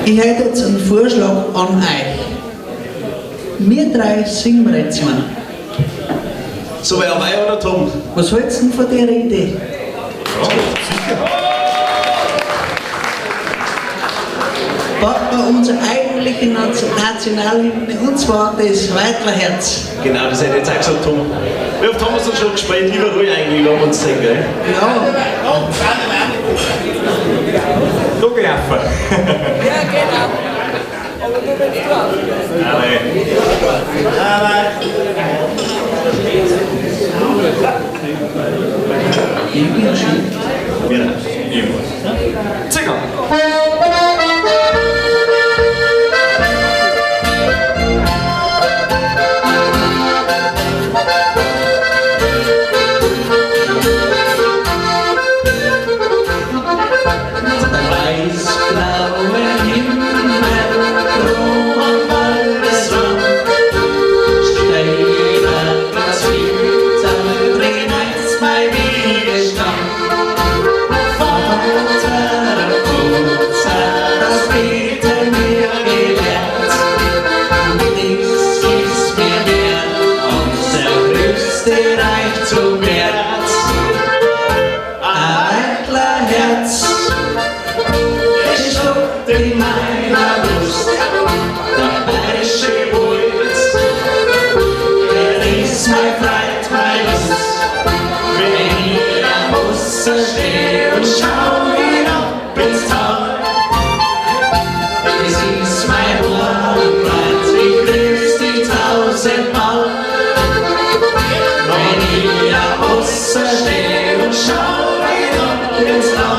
Ich hätte jetzt einen Vorschlag an euch. Wir drei singen wir jetzt mal. So wer dabei oder Tom? Was hältst du denn von der Idee? Ja, sicher. Packen wir unsere eigentliche Nationalhymne, und zwar das Waidler Herz. Genau, das hätte ich jetzt auch gesagt, Tom. Wie oft haben wir es uns schon gespielt? Überall eigentlich, um uns zu singen, gell? Ja. Da geh einfach. Ja, genau. Aber nur wenn du drauf bist. Zinger! Steh und schau wieder ins Tal.